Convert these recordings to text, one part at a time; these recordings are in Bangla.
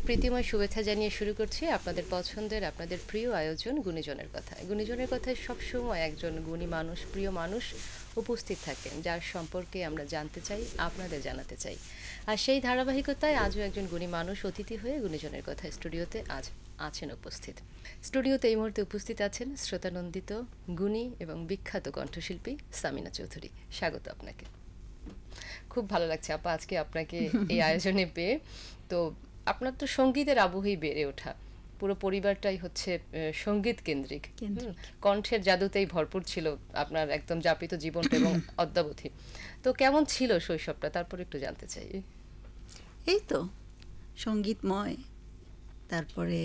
প্রীতিময় শুভেচ্ছা জানিয়ে শুরু করছি আপনাদের পছন্দের আপনাদের প্রিয় আয়োজন গুণীজনের কথা। গুণীজনের কথায় সবসময় একজন গুণী মানুষ, প্রিয় মানুষ উপস্থিত থাকেন, যার সম্পর্কে আমরা জানতে চাই, আপনাদের জানাতে চাই। আর সেই ধারাবাহিকতায় আজও একজন গুণী মানুষ অতিথি হয়ে গুণীজনের কথা স্টুডিওতে আজ আছেন উপস্থিত। স্টুডিওতে এই মুহূর্তে উপস্থিত আছেন শ্রোতানন্দিত গুণী এবং বিখ্যাত কণ্ঠশিল্পী সামিনা চৌধুরী। স্বাগত আপনাকে। খুব ভালো লাগছে আপা আজকে আপনাকে এই আয়োজনে পেয়ে। তো আপনার তো সঙ্গীতের আবহেই বেড়ে ওঠা, পুরো পরিবারটাই হচ্ছে সঙ্গীত কেন্দ্রিক, কণ্ঠের জাদুতেই ভরপুর ছিল আপনার একদম যাপিত জীবনটা এবং অদ্যাবধি। তো কেমন ছিল শৈশবটা, তারপর একটু জানতে চাই। এই তো সঙ্গীতময়, তারপরে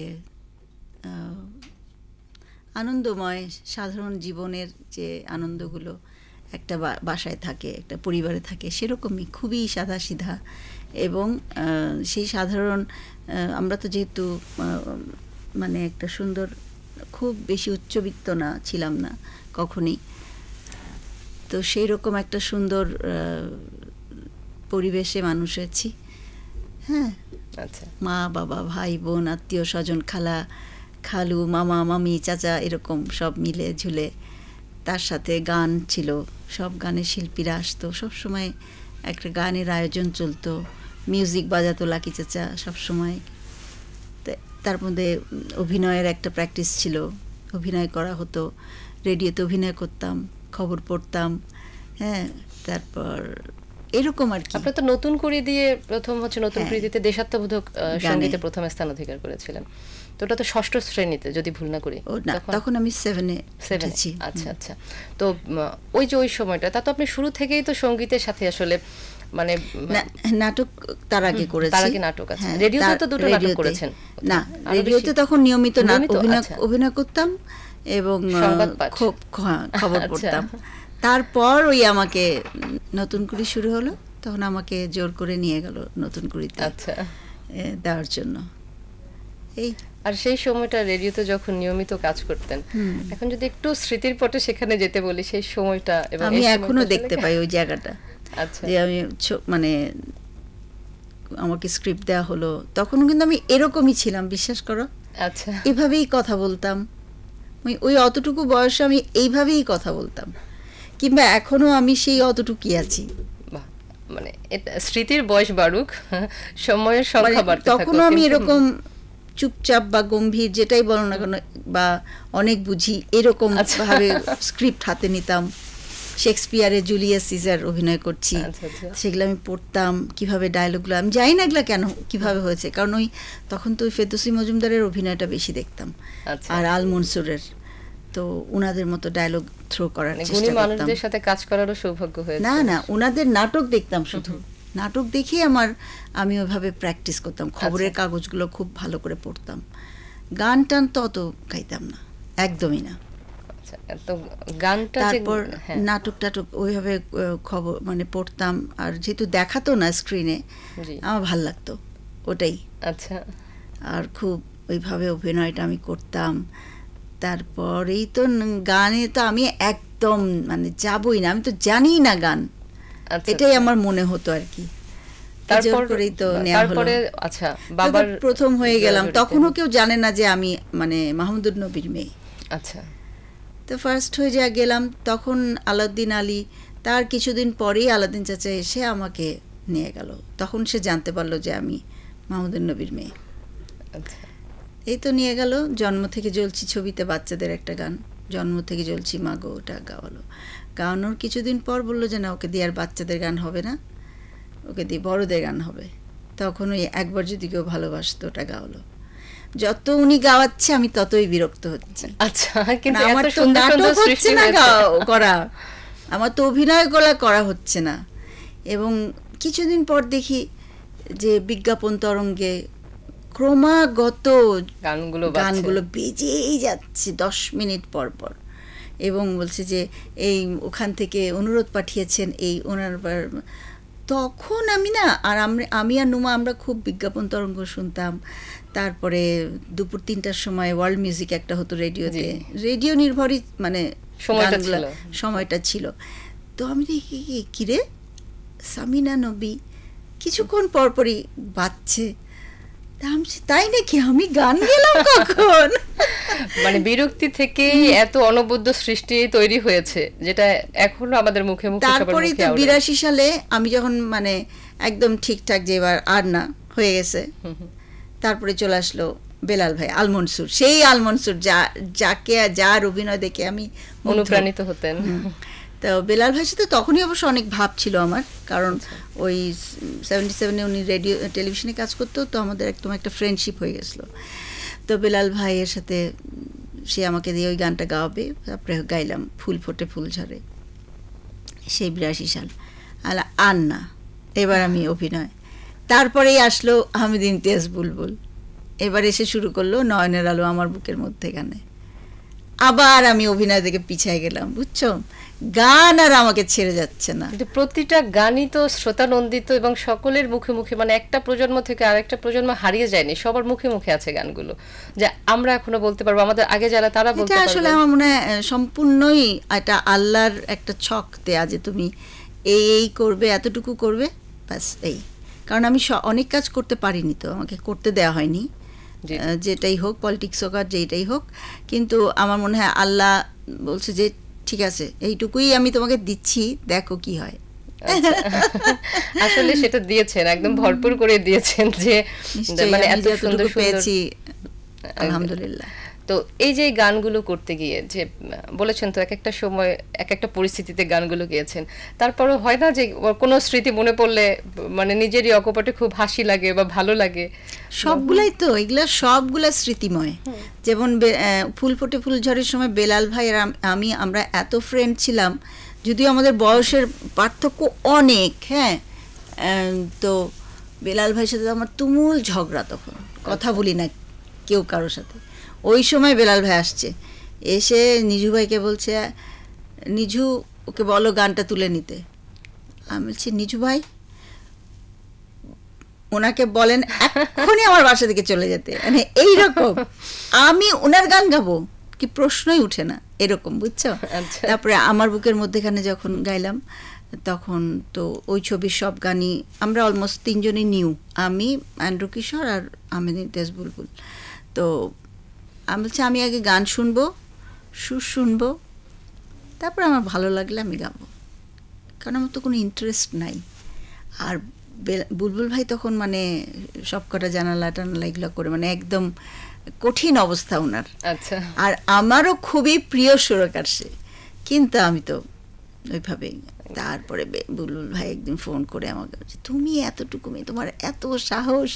আনন্দময়, সাধারণ জীবনের যে আনন্দগুলো একটা বাসায় থাকে, একটা পরিবারে থাকে, সেরকমই খুবই সাদাসিধা। এবং সেই সাধারণ, আমরা তো যেহেতু মানে একটা সুন্দর, খুব বেশি উচ্চবিত্ত না ছিলাম না কখনই, তো সেই রকম একটা সুন্দর পরিবেশে মানুষ আছি। হ্যাঁ, আচ্ছা, মা বাবা ভাই বোন আত্মীয় স্বজন, খালা খালু মামা মামি চাচা এরকম সব মিলে ঝুলে, তার সাথে গান ছিল, সব গানের শিল্পীরা আসতো, সবসময় একটা গানের আয়োজন চলতো, মিউজিক বাজাতো লাকি চাচা সবসময়। তার মধ্যে অভিনয়ের একটা প্র্যাকটিস ছিল, অভিনয় করা হতো, রেডিওতে অভিনয় করতাম, খবর পড়তাম। হ্যাঁ, তারপর এরকম আর কি। আপনারা তো নতুন করে দিয়ে প্রথম হচ্ছে নতুন কৃতিতে দেশাত্মবোধক সঙ্গীতে প্রথম স্থান অধিকার করেছিলেন। তো ওটা তো ষষ্ঠ শ্রেণীতে যদি ভুল না করি, তখন আমি 7-এ উঠেছি। আচ্ছা আচ্ছা। তো ওই যে ওই সময়টা, তা তো আপনি শুরু থেকেই তো সঙ্গীতের সাথে আসলে মানে নাটক তার আগে করেছি। তার আগে নাটক আছে, রেডিওতে তো দুটো নাটক করেছেন। না, রেডিওতে তখন নিয়মিত অভিনয় করতাম এবং খুব খবর পড়তাম। তারপর ওই আমাকে নতুন করে শুরু হলো, তখন আমাকে জোর করে নিয়ে গেল নতুন করিতে দেওয়ার জন্য। এই আর সেই সময়টা রেডিওতে যখন নিয়মিত কাজ করতেন, এখন যদি একটু স্মৃতির পটে সেখানে যেতে বলি, সেই সময়টা এবং আমি এখনো দেখতে পাই ওই জায়গাটা। আচ্ছা, যে আমি মানে আমাকে স্ক্রিপ্ট দেওয়া হলো, তখনও কিন্তু আমি এরকমই ছিলাম, বিশ্বাস করো। আচ্ছা, এভাবেই কথা বলতাম, ওই অতটুকু বয়সে আমি এইভাবেই কথা বলতাম, কিংবা এখনো আমি সেই অতটুকুই আছি। মানে স্মৃতির বয়স বাড়ুক, সময়ের সংখ্যা বাড়তে থাকুক, তখনও আমি এরকম চুপচাপ বা গম্ভীর যেটাই বলো না কেন, বা অনেক বুঝি এরকম ভাবে স্ক্রিপ্ট হাতে নিতাম। শেক্সপিয়ারে জুলিয়াস সিজার অভিনয় করছি, সেগুলো আমি পড়তাম, কিভাবে ডায়লগগুলো, আমি জানি না এগুলো কেন কিভাবে হয়েছে, কারণ ওই তখন তো ওই ফেরদৌসী মজুমদারের অভিনয়টা বেশি দেখতাম, আর আল মনসুরের, তো ওনাদের মতো ডায়লগ থ্রো করার চেষ্টা করতাম। মানুষদের সাথে কাজ করারও সৌভাগ্য হয়েছে। না, ওনাদের নাটক দেখতাম, শুধু নাটক দেখে আমি ওইভাবে প্র্যাকটিস করতাম, খবরের কাগজগুলো খুব ভালো করে পড়তাম। গান টান তো অত গাইতাম না, একদমই না। তারপর নাটক টাটক ওইভাবে খবর মানে পড়তাম, আর যেহেতু দেখাতো না স্ক্রিনে, আমার ভাল লাগতো ওটাই। আচ্ছা, আর খুব ওইভাবে অভিনয়টা আমি করতাম। তারপরেই তো গানে তো আমি একদম মানে যাবই না, আমি তো জানি না গান, এটাই আমার মনে হতো আর কি। তারপরেই তো নেওয়া হলো। আচ্ছা, বাবার প্রথম হয়ে গেলাম, তখনও কেউ জানে না যে আমি মানে মাহমুদুর নবীর মেয়ে। আচ্ছা, তো ফার্স্ট হয়ে যা গেলাম, তখন আলাউদ্দিন আলী, তার কিছুদিন পরেই আলাউদ্দিন চাচা এসে আমাকে নিয়ে গেল, তখন সে জানতে পারলো যে আমি মাহমুদুর নবীর মেয়ে। এই তো নিয়ে গেল, জন্ম থেকে জ্বলছি ছবিতে বাচ্চাদের একটা গান, জন্ম থেকে জ্বলছি মাগো, ওটা গাওয়ালো। গাওয়ানোর কিছুদিন পর বললো যে না, ওকে দিয়ে আর বাচ্চাদের গান হবে না, ওকে দিয়ে বড়দের গান হবে। তখন ওই একবার যদি কেউ ভালোবাসতো ওটা গাওয়ালো। যত উনি গাওয়াচ্ছে আমি ততই বিরক্ত হচ্ছি। আচ্ছা, কিন্তু আমার তো নাটক হচ্ছে না করা, আমার তো অভিনয় করা হচ্ছে না। এবং কিছুদিন পর দেখি যে বিজ্ঞাপন তরঙ্গে ক্রমাগত গানগুলো বেজেই যাচ্ছে 10 মিনিট পর পর, এবং বলছে যে এই ওখান থেকে অনুরোধ পাঠিয়েছেন এই ওনার। তখন আমি না, আর আমি আর নুমা আমরা খুব বিজ্ঞাপন তরঙ্গ শুনতাম। তারপরে দুপুর 3টার সময় ওয়ার্ল্ড মিউজিক একটা হতো রেডিওতে, রেডিও নির্ভরই মানে সময়টা ছিল। তো আমি দেখি কিরে সামিনা নবী কিছুক্ষণ পরপরই বাজছে, তাই নাকি, আমি গান গেলাম কখন? মানে বিরক্তি থেকে এত অনবদ্য সৃষ্টি তৈরি হয়েছে যেটা এখনো আমাদের মুখে মুখে সবার মুখে। তারপরে তো 82 সালে আমি যখন মানে একদম ঠিকঠাক যে এবার আর না হয়ে গেছে, তারপরে চলে আসলো বেলাল ভাই, আল মনসুর, সেই আল মনসুর যাকে যার অভিনয় দেখে আমি অনুপ্রাণিত হতেন। তো বেলাল ভাইয়ের সাথে তখনই অবশ্য অনেক ভাব ছিল আমার, কারণ ওই 77-এ উনি রেডিও টেলিভিশনে কাজ করতো, তো আমাদের একদম একটা ফ্রেন্ডশিপ হয়ে গেছিলো। তো বেলাল ভাইয়ের সাথে সে আমাকে দিয়ে ওই গানটা গাওয়াবে, তারপরে গাইলাম ফুল ফোটে ফুল ঝরে, সেই 82 সাল। আর না, এবার আমি অভিনয়। তারপরেই আসলো হামিদ ইমতিয়াজ বুলবুল, এবার এসে শুরু করলো নয়নের আলো আমার বুকের মধ্যে গানে। আবার আমি অভিনয় থেকে পিছিয়ে গেলাম, বুঝছো, গান আর আমাকে ছেড়ে যাচ্ছে না। কিন্তু প্রতিটা গানই তো শ্রোতানন্দিত এবং সকলের মুখে মুখে, মানে একটা প্রজন্ম থেকে আরেকটা প্রজন্ম হারিয়ে যায়নি, সবার মুখে মুখে আছে গানগুলো, যে আমরা এখনো বলতে পারবো, আমাদের আগে যারা তারা বলতে পারবে। আসলে আমার মনে হয় সম্পূর্ণই এটা আল্লাহর একটা ছক দেয়া, যে তুমি এই করবে, এতটুকু করবে, ব্যাস এই। কারণ আমি অনেক কাজ করতে পারিনি, তো আমাকে করতে দেওয়া হয়নি, যেটাই হোক, পলিটিক্স হোক আর যেটাই হোক। কিন্তু আমার মনে হয় আল্লাহ বলছে যে ঠিক আছে, এইটুকুই আমি তোমাকে দিচ্ছি, দেখো কি হয়। আসলে সেটা দিয়েছেন, একদম ভরপুর করে দিয়েছেন, যে মানে এত সুন্দর পেয়েছি, আলহামদুলিল্লাহ। তো এই যে গানগুলো করতে গিয়ে যে বলেছেন, তো এক একটা সময় এক একটা পরিস্থিতিতে গানগুলো গেয়েছেন, তারপরে হয় না যে কোনো স্মৃতি মনে পড়লে মানে নিজেরই অকপটে খুব হাসি লাগে বা ভালো লাগে? সবগুলাই তো, এগুলা সবগুলা স্মৃতিময়। যেমন ফুল ফোটে ফুল ঝড়ের সময় বেলাল ভাই আর আমরা এত ফ্রেন্ড ছিলাম, যদিও আমাদের বয়সের পার্থক্য অনেক, হ্যাঁ, তো বেলাল ভাইয়ের সাথে আমার তুমুল ঝগড়া, তখন কথা বলি না কেউ কারোর সাথে। ওই সময় বেলাল ভাই আসছে, এসে নিজু ভাইকে বলছে, নিজু ওকে বলো গানটা তুলে নিতে। আমি বলছি, নিজু ভাই ওনাকে বলেন এখনই আমার বাসা থেকে চলে যেতে, মানে এইরকম, আমি ওনার গান গাবো কি প্রশ্নই উঠে না, এরকম, বুঝছো। তারপরে আমার বুকের মধ্যেখানে যখন গাইলাম, তখন তো ওই ছবির সব গানই আমরা অলমোস্ট তিনজনই নিউ, আমি, অ্যান্ড্রু কিশোর আর হামিদ ইমতিয়াজ বুলবুল। তো আমি বলছি, আমি আগে গান শুনবো, সুর শুনবো, তারপর আমার ভালো লাগলে আমি গাবো, কারণ আমার তো কোনো ইন্টারেস্ট নাই। আর বুলবুল ভাই তখন মানে সব কটা জানালা টানালা এগুলো করে, মানে একদম কঠিন অবস্থা ওনার। আচ্ছা। আর আমারও খুবই প্রিয় সুরকার সে, কিন্তু আমি তো ওইভাবেই। তারপরে বুলবুল ভাই একদিন ফোন করে আমাকে বলছে, তুমি এতটুকু মেয়ে, তোমার এত সাহস,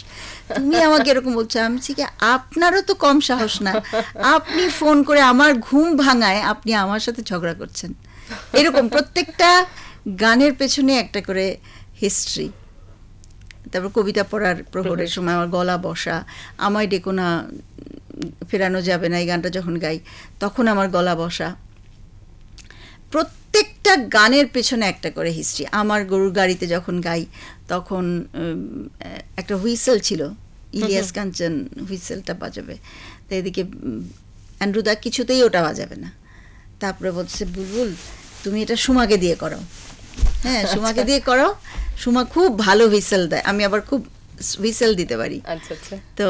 তুমি আমাকে এরকম বলছো। আমি বলছি, আপনারও তো কম সাহস না, আপনি ফোন করে আমার ঘুম ভাঙায় আপনি আমার সাথে ঝগড়া করছেন। এরকম প্রত্যেকটা গানের পেছনে একটা করে হিস্ট্রি। তারপর কবিতা পড়ার প্রহরের সময় আমার গলা বসা, আমায় ডেকো না ফেরানো যাবে না, এই গানটা যখন গাই তখন আমার গলা বসা। প্রত্যেকটা গানের পেছনে একটা করে হিস্ট্রি। আমার গরুর গাড়িতে যখন গাই তখন একটা হুইসেল ছিল, ইলিয়াস কাঞ্চন হুইসেলটা বাজাবে, তো এদিকে অ্যান্ড্রুদা কিছুতেই ওটা বাজাবে না। তারপরে বলছে, বুলবুল তুমি এটা সুমাকে দিয়ে করো। হ্যাঁ, সুমাকে দিয়ে করো, সুমা খুব ভালো হুইসেল দেয়, আমি আবার খুব হুইসেল দিতে পারি। তো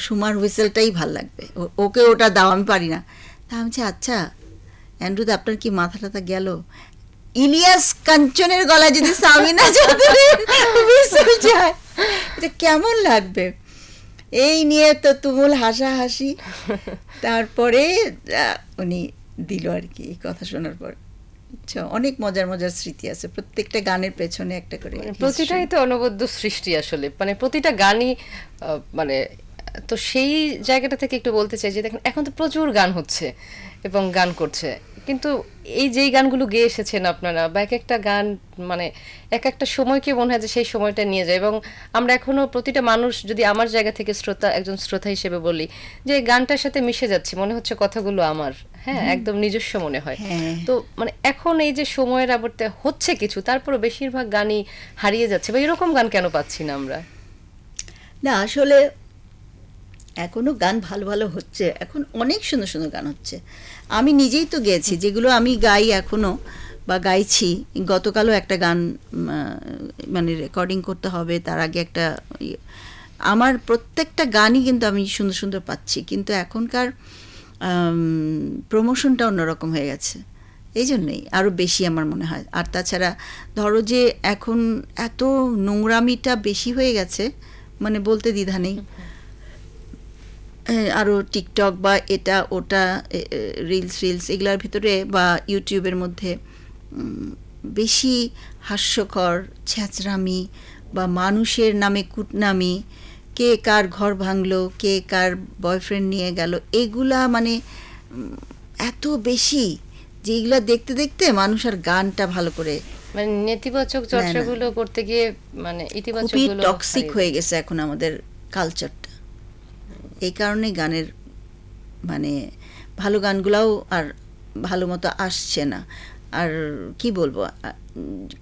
সুমার হুইসেলটাই ভাল লাগবে, ওকে ওটা দাও, আমি পারি না। তা আমি বলছি, আচ্ছা অ্যান্ড্রুদা আপনার কি মাথা টাথা গেল, ইলিয়াস কাঞ্চনের গলায় যদি সামিনা চৌধুরীর হুইসেল যায় এটা কেমন লাগবে? এই নিয়ে তো তুমুল হাসাহাসি। তারপরে উনি দিল আর কি, এই কথা শোনার পর। অনেক মজার মজার স্মৃতি আছে প্রত্যেকটা গানের পেছনে একটা করে, প্রতিটাই তো অনবদ্য সৃষ্টি আসলে, মানে প্রতিটা গানই মানে। তো সেই জায়গাটা থেকে একটু বলতে চাই যে দেখেন, এখন তো প্রচুর গান হচ্ছে এবং গান করছে, কিন্তু এই যেই গানগুলো গেয়ে এসেছেন আপনারা, বা এক একটা গান মানে এক একটা সময়কে মনে হয় যে সেই সময়টা নিয়ে যায়, এবং আমরা এখনো প্রতিটা মানুষ, যদি আমার জায়গা থেকে একজন শ্রোতা হিসেবে বলি, যে গানটার সাথে মিশে যাচ্ছে, মনে হচ্ছে কথাগুলো আমার, হ্যাঁ, একদম নিজস্ব মনে হয়। তো মানে এখন এই যে সময়ের আবর্তে হচ্ছে কিছু, তারপরে বেশিরভাগ গানই হারিয়ে যাচ্ছে, বা এরকম গান কেন পাচ্ছি না আমরা? না, আসলে এখনো গান ভালো ভালো হচ্ছে, এখন অনেক সুন্দর সুন্দর গান হচ্ছে। আমি নিজেই তো গেয়েছি, যেগুলো আমি গাই এখনো বা গাইছি। গতকালও একটা গান মানে রেকর্ডিং করতে হবে, তার আগে একটা আমার প্রত্যেকটা গানই কিন্তু আমি সুন্দর সুন্দর পাচ্ছি, কিন্তু এখনকার প্রমোশনটা অন্যরকম হয়ে গেছে, এই জন্যই আরও বেশি আমার মনে হয়। আর তাছাড়া ধরো যে এখন এত নোংরামিটা বেশি হয়ে গেছে, মানে বলতে দ্বিধা নেই। আরও টিকটক বা এটা ওটা রিলস এগুলোর ভিতরে বা ইউটিউবের মধ্যে বেশি হাস্যকর ছ্যাঁচড়ামি বা মানুষের নামে কুটনামি, কে কার ঘর ভাঙলো, কে কার বয়ফ্রেন্ড নিয়ে গেল, এগুলা মানে এত বেশি যে এগুলা দেখতে দেখতে মানুষ আর গানটা ভালো করে মানে নেতিবাচক চর্চাগুলো করতে গিয়ে মানে ইতিবাচকগুলো টক্সিক হয়ে গেছে এখন আমাদের কালচারটা। এই কারণে গানের মানে ভালো গানগুলাও আর ভালো মতো আসছে না। আর কি বলবো,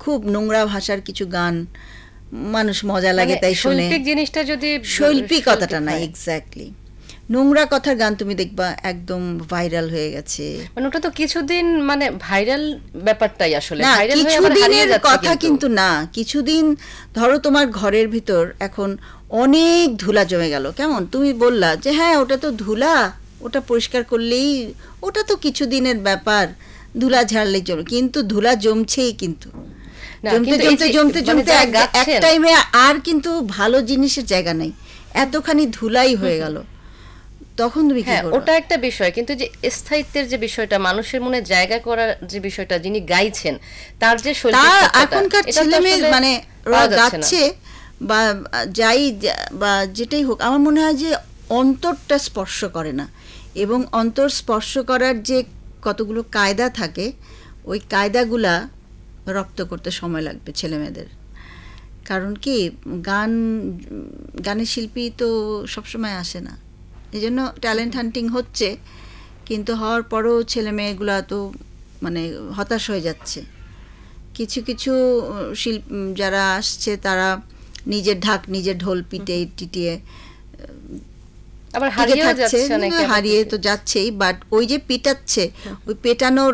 খুব নোংরা ভাষার কিছু গান মানুষ মজা লাগে তাই শুনে, শৈল্পিক জিনিসটা যদি শৈল্পিকতাটা নাই, এক্স্যাক্টলি নোংরা কথার গান তুমি দেখবা একদম ভাইরাল হয়ে গেছে। মানে ওটা তো কিছুদিন মানে ভাইরাল ব্যাপারটাই আসলে না, ভাইরাল হয়ে আবার হারিয়ে যাচ্ছে কথা কিন্তু না, কিছুদিন ধরো তোমার ঘরের ভিতর এখন অনেক ধুলা জমে গেল, কেমন তুমি বললা যে হ্যাঁ ওটা তো ধুলা, ওটা পরিষ্কার করলেই, ওটা তো কিছুদিনের ব্যাপার, ধুলা ঝাড়লেই জমে, কিন্তু ধুলা জমছেই, কিন্তু জমতে জমতে জমতে জমতে এক টাইমে আর কিন্তু ভালো জিনিসের জায়গা নেই, এতখানি ধুলাই হয়ে গেল, তখন তুমি কি করবে? ওটা একটা বিষয়, কিন্তু যে স্থায়িত্বের যে বিষয়টা, মানুষের মনে জায়গা করার যে বিষয়টা, যিনি গাইছেন তার যে শৈল্পিকতা, এখনকার ছেলে মেয়ে মানে গাচ্ছে বা যাই বা যেটাই হোক, আমার মনে হয় যে অন্তরটা স্পর্শ করে না, এবং অন্তর স্পর্শ করার যে কতগুলো কায়দা থাকে, ওই কায়দাগুলা রপ্ত করতে সময় লাগবে ছেলে মেয়েদের। কারণ কি গানের শিল্পী তো সবসময় আসে না, এই জন্য ট্যালেন্ট হান্টিং হচ্ছে, কিন্তু হওয়ার পরও ছেলে মেয়েগুলা তো মানে হতাশ হয়ে যাচ্ছে। কিছু কিছু যারা আসছে তারা নিজের নিজের ঢোল টিটিয়ে আবার হারিয়ে তো যাচ্ছেই, বাট ওই যে পিটাচ্ছে, ওই পেটানোর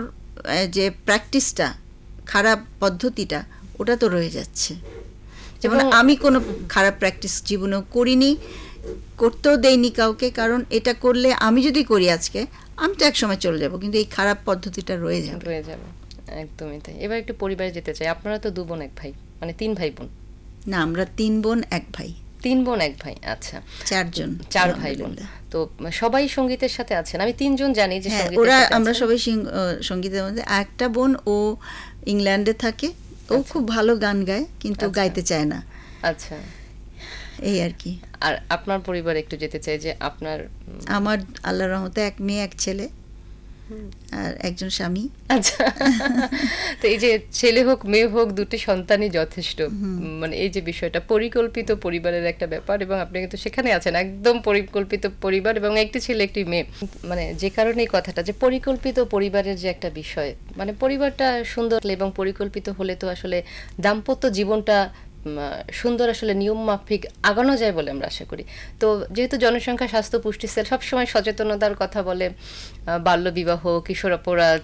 যে প্র্যাকটিসটা, খারাপ পদ্ধতিটা, ওটা তো রয়ে যাচ্ছে। যেমন আমি কোনো খারাপ প্র্যাকটিস জীবনেও করিনি, করতেও দেইনি কাউকে, কারণ এটা করলে আমি যদি করি আজকে, আমি তো একসময় চলে যাব, কিন্তু এই খারাপ পদ্ধতিটা রয়ে যাবে। একদমই তাই। এবার একটু পরিবারে যেতে চাই। আপনারা তো 2 বোন 1 ভাই, মানে 3 ভাই বোন? না, আমরা 3 বোন 1 ভাই। 3 বোন 1 ভাই, আচ্ছা, 4 ভাই বোন। তো সবাই সঙ্গীতের সাথে আছেন? আমি 3 জন জানি যে ওরা, আমরা সবাই সঙ্গীতের মধ্যে। একটা বোন ও ইংল্যান্ডে থাকে, ও খুব ভালো গান গায়, কিন্তু গাইতে চায় না। আচ্ছা, এই আর কি। আর আপনার পরিবারে একটু যেতে চাই যে আমার আল্লাহর রহমতে 1 মেয়ে 1 ছেলে আর একজন স্বামী। আচ্ছা, তো এই যে ছেলে হোক মেয়ে হোক, দুটি সন্তানই যথেষ্ট। মানে এই যে বিষয়টা, পরিকল্পিত পরিবারের একটা ব্যাপার, এবং আপনি কিন্তু সেখানে আছেন, একদম পরিকল্পিত পরিবার, এবং একটি ছেলে একটি মেয়ে। মানে যে কারণে এই কথাটা, যে পরিকল্পিত পরিবারের যে একটা বিষয়, মানে পরিবারটা সুন্দর এবং পরিকল্পিত হলে তো আসলে দাম্পত্য জীবনটা সুন্দর আসলে নিয়ম মাফিক আগানো যায় বলে আমরা আশা করি। তো যেহেতু জনসংখ্যা স্বাস্থ্য পুষ্টি সেল সবসময় সচেতনতার কথা বলে, বাল্যবিবাহ, কিশোর অপরাধ,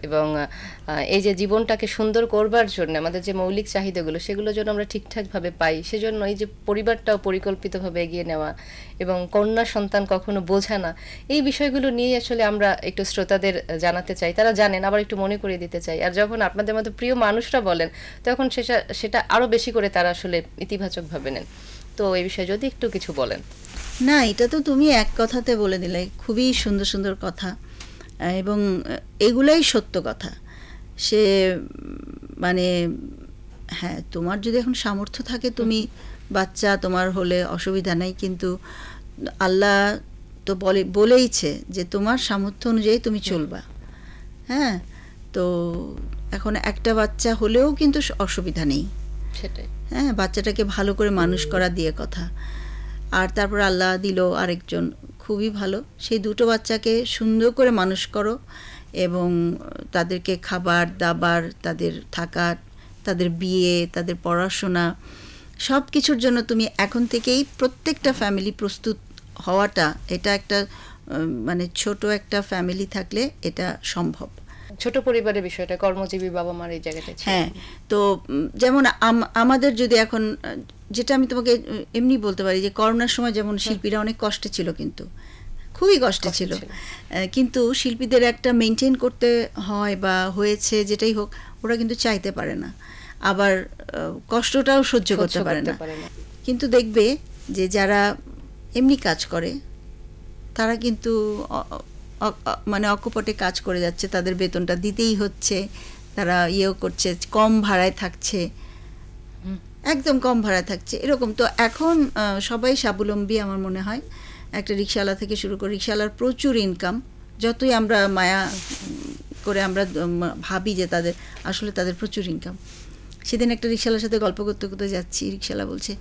এবং এই যে জীবনটাকে সুন্দর করবার জন্য আমাদের যে মৌলিক চাহিদাগুলো, সেগুলো যেন আমরা ঠিকঠাকভাবে পাই, সেজন্য এই যে পরিবারটাও পরিকল্পিতভাবে এগিয়ে নেওয়া, এবং কন্যা সন্তান কখনো বোঝা না, এই বিষয়গুলো নিয়ে আসলে আমরা একটু শ্রোতাদের জানাতে চাই। তারা জানেন, আবার একটু মনে করিয়ে দিতে চাই। আর যখন আপনাদের মতো প্রিয় মানুষরা বলেন, তখন সেটা আরও বেশি করে তারা আসলে ইতিবাচকভাবে নেন। তো এই বিষয়ে যদি একটু কিছু বলেন। না, এটা তো তুমি এক কথাতে বলে দিলে, খুবই সুন্দর সুন্দর কথা, এবং এগুলাই সত্য কথা। সে মানে হ্যাঁ, তোমার যদি এখন সামর্থ্য থাকে, তুমি বাচ্চা তোমার হলে অসুবিধা নাই, কিন্তু আল্লাহ তো বলেইছে যে তোমার সামর্থ্য অনুযায়ী তুমি চলবা। হ্যাঁ, তো এখন একটা বাচ্চা হলেও কিন্তু অসুবিধা নেই, সেটাই। হ্যাঁ, বাচ্চাটাকে ভালো করে মানুষ করা দিয়ে কথা। আর তারপর আল্লাহ দিল আরেকজন, খুবই ভালো, সেই 2টো বাচ্চাকে সুন্দর করে মানুষ করো, এবং তাদেরকে খাবার দাবার, তাদের থাকা, তাদের বিয়ে, তাদের পড়াশোনা, সব কিছুর জন্য তুমি এখন থেকেই প্রত্যেকটা ফ্যামিলি প্রস্তুত হওয়াটা, এটা একটা মানে ছোট একটা ফ্যামিলি থাকলে এটা সম্ভব। ছোট পরিবারের বিষয়টা, কর্মজীবী বাবা মার এই জায়গাটা ছিল। হ্যাঁ, তো যেমন আমাদের যদি এখন যেটা আমি তোমাকে এমনি বলতে পারি যে করোনার সময় যেমন শিল্পীরা অনেক কষ্টে ছিল, কিন্তু খুবই কষ্টে ছিল, কিন্তু শিল্পীদের একটা মেনটেন করতে হয় বা হয়েছে যেটাই হোক, ওরা কিন্তু চাইতে পারে না, আবার কষ্টটাও সহ্য করতে পারে না। কিন্তু দেখবে যে যারা এমনি কাজ করে তারা কিন্তু মানে অকপটে কাজ করে যাচ্ছে, তাদের বেতনটা দিতেই হচ্ছে, তারা ইয়েও করছে, কম ভাড়ায় থাকছে, একদম কম ভাড়ায় থাকছে এরকম। তো এখন সবাই স্বাবলম্বী আমার মনে হয়, একটা রিক্সাওয়ালা থেকে শুরু করে, রিক্সাওয়ালার প্রচুর ইনকাম, যতই আমরা মায়া করে আমরা ভাবি যে তাদের আসলে তাদের প্রচুর ইনকাম। সেদিন একটা রিক্সাওয়ালার সাথে গল্প করতে করতে যাচ্ছি, রিক্সাওয়ালা বলছে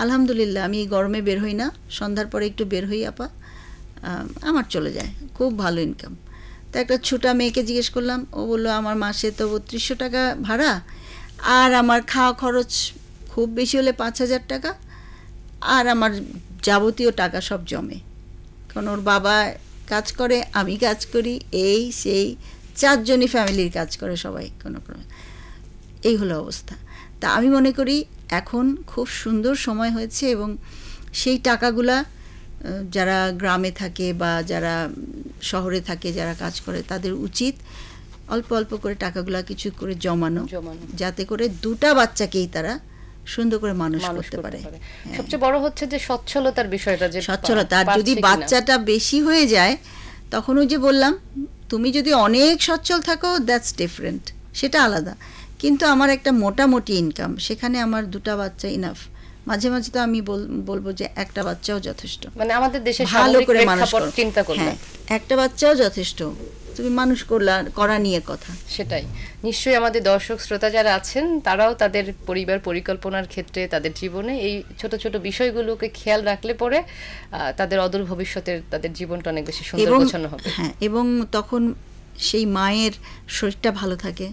আলহামদুলিল্লাহ আমি এই গরমে বের হই না, সন্ধ্যার পরে একটু বের হই আপা, আমার চলে যায়, খুব ভালো ইনকাম। তো একটা ছোটা মেয়েকে জিজ্ঞেস করলাম, ও বললো আমার মাসে তো ৩২০০ টাকা ভাড়া, আর আমার খাওয়া খরচ খুব বেশি হলে ৫,০০০ টাকা, আর আমার যাবতীয় টাকা সব জমে, কারণ ওর বাবা কাজ করে, আমি কাজ করি, এই সেই 4 জনই ফ্যামিলির কাজ করে সবাই কোনো ক্রমে। এই হলো অবস্থা। তা আমি মনে করি এখন খুব সুন্দর সময় হয়েছে, এবং সেই টাকাগুলা যারা গ্রামে থাকে বা যারা শহরে থাকে, যারা কাজ করে, তাদের উচিত অল্প অল্প করে টাকাগুলা কিছু করে জমানো, যাতে করে 2টা বাচ্চাকেই তারা সুন্দর করে মানুষ করতে পারে। সবচেয়ে বড় হচ্ছে যে সচ্ছলতার বিষয়টা, যে সচ্ছলতা। আর যদি বাচ্চাটা বেশি হয়ে যায়, তখন ওই যে বললাম, তুমি যদি অনেক সচ্ছল থাকো দ্যাটস ডিফারেন্ট, সেটা আলাদা, কিন্তু আমার একটা মোটামুটি ইনকাম, সেখানে আমার 2টা বাচ্চা ইনাফ। মাঝে মাঝে তো আমি বলবো যে একটা বাচ্চাও যথেষ্ট, মানে আমাদের দেশে ভালো করে মানুষ চিন্তা করলে একটা বাচ্চাও যথেষ্ট, তুমি মানুষ করা নিয়ে কথা। সেটাই। নিশ্চয়ই আমাদের দর্শক শ্রোতা যারা আছেন তারাও তাদের পরিবার পরিকল্পনার ক্ষেত্রে তাদের জীবনে এই ছোট ছোট বিষয়গুলোকে খেয়াল রাখলে পরে তাদের অদূর ভবিষ্যতের তাদের জীবনটা অনেক বেশি সুন্দর গোছানো হবে। হ্যাঁ, এবং তখন সেই মায়ের শরীরটা ভালো থাকে,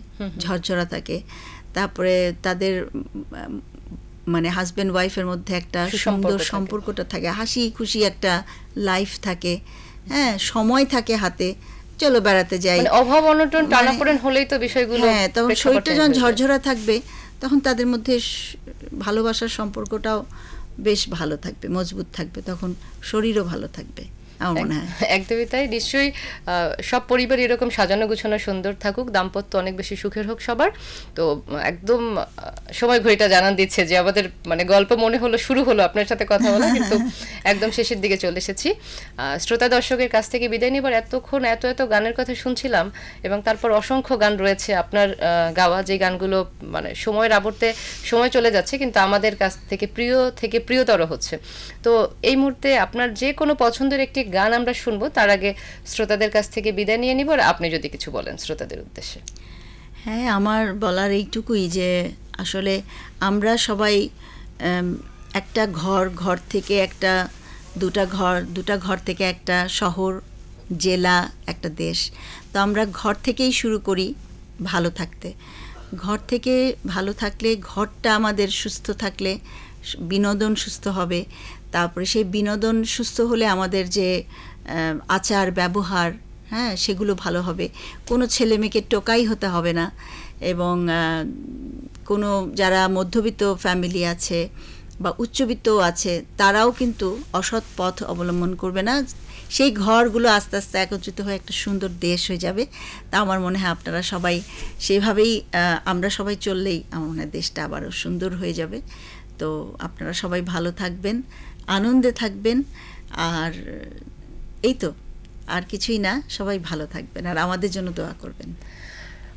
ঝরঝরা থাকে, তারপরে তাদের মানে হাজব্যান্ড ওয়াইফের মধ্যে একটা সুন্দর সম্পর্কটা থাকে, হাসি খুশি একটা লাইফ থাকে, হ্যাঁ, সময় থাকে হাতে, চলো বেড়াতে যাই, অভাব অনটন টানাপোড়েন হলেই তো বিষয়গুলো, হ্যাঁ, তখন শরীরটা যখন ঝরঝরা থাকবে, তখন তাদের মধ্যে ভালোবাসার সম্পর্কটাও বেশ ভালো থাকবে, মজবুত থাকবে, তখন শরীরও ভালো থাকবে আমার মনে হয়। একদমই তাই। নিশ্চয়ই সব পরিবার এরকম সাজানো গুছানো সুন্দর থাকুক, দাম্পত্য অনেক বেশি সুখের হোক সবার। তো একদম সময় ঘড়িটা জানান দিচ্ছে যে আমাদের মানে গল্প মনে হলো শুরু হলো আপনার সাথে কথা বলা, কিন্তু একদম শেষের দিকে চলে এসেছি। শ্রোতা দর্শকের কাছ থেকে বিদায় নেবার এতক্ষণ এত এত গানের কথা শুনছিলাম, এবং তারপর অসংখ্য গান রয়েছে আপনার গাওয়া, যে গানগুলো মানে সময়ের আবর্তে সময় চলে যাচ্ছে, কিন্তু আমাদের কাছ থেকে প্রিয়তর হচ্ছে। তো এই মুহূর্তে আপনার যে কোনো পছন্দের একটি গান আমরা শুনবো, তার আগে শ্রোতাদের কাছ থেকে বিদায় নিয়ে নিব, আর আপনি যদি কিছু বলেন শ্রোতাদের উদ্দেশ্যে। হ্যাঁ, আমার বলার এইটুকুই যে আসলে আমরা সবাই একটা ঘর থেকে একটা দুটা ঘর থেকে একটা শহর, জেলা, একটা দেশ। তো আমরা ঘর থেকেই শুরু করি ভালো থাকতে। ঘর থেকে ভালো থাকলে, ঘরটা আমাদের সুস্থ থাকলে বিনোদন সুস্থ হবে, তারপরে সেই বিনোদন সুস্থ হলে আমাদের যে আচার ব্যবহার, হ্যাঁ, সেগুলো ভালো হবে, কোনো ছেলে মেয়েকে টোকাই হতে হবে না, এবং কোনো যারা মধ্যবিত্ত ফ্যামিলি আছে বা উচ্চবিত্তও আছে, তারাও কিন্তু অসৎ পথ অবলম্বন করবে না, সেই ঘরগুলো আস্তে আস্তে একত্রিত হয়ে একটা সুন্দর দেশ হয়ে যাবে। তা আমার মনে হয় আপনারা সবাই সেভাবেই, আমরা সবাই চললেই আমার মনে হয় দেশটা আবারও সুন্দর হয়ে যাবে। তো আপনারা সবাই ভালো থাকবেন, আনন্দে থাকবেন, আর এই তো, আর কিছুই না, সবাই ভালো থাকবেন আর আমাদের জন্য দোয়া করবেন।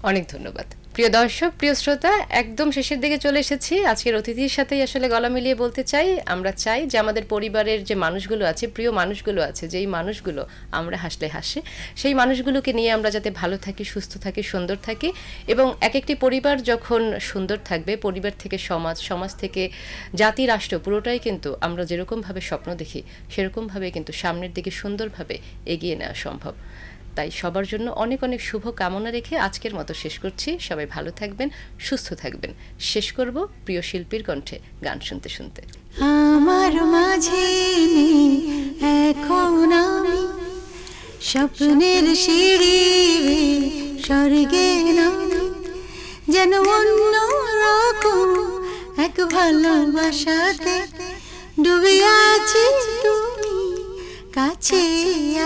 অনেক ধন্যবাদ। প্রিয় দর্শক, প্রিয় শ্রোতা, একদম শেষের দিকে চলে এসেছি। আজকের অতিথির সাথেই আসলে গলা মিলিয়ে বলতে চাই, আমরা চাই যে আমাদের পরিবারের যে মানুষগুলো আছে, প্রিয় মানুষগুলো আছে, যেই মানুষগুলো আমরা হাসলে হাসে, সেই মানুষগুলোকে নিয়ে আমরা যাতে ভালো থাকি, সুস্থ থাকি, সুন্দর থাকি, এবং এক একটি পরিবার যখন সুন্দর থাকবে, পরিবার থেকে সমাজ, সমাজ থেকে জাতি, রাষ্ট্র, পুরোটাই কিন্তু আমরা যেরকমভাবে স্বপ্ন দেখি সেরকমভাবে কিন্তু সামনের দিকে সুন্দরভাবে এগিয়ে নেওয়া সম্ভব। তাই সবার জন্য অনেক অনেক শুভ কামনা রেখে আজকের মতো শেষ করছি। সবাই ভালো থাকবেন, সুস্থ থাকবেন। শেষ করব প্রিয় শিল্পীর কণ্ঠে গান শুনতে শুনতে। আমার মাঝে এখন আমি স্বপ্নের সিঁড়ি স্বর্গের আমি যেন অন্য রকম এক ভালোবাসাতে ডুবে আছি তুমি কাছে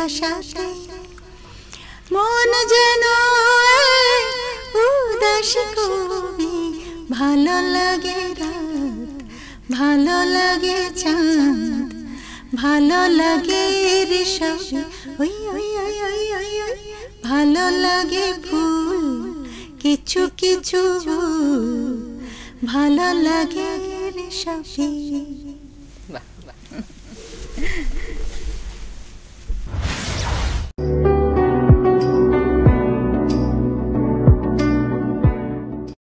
আসাতে মন যেন উদাস কবি ভালো লাগে রাত ভালো লাগে চাঁদ ভালো লাগে ঋষভ ওই ওই ওই ওই ওই ওই ভালো লাগে ফুল কিছু কিছু ভালো লাগে ঋষভ। বাহ বাহ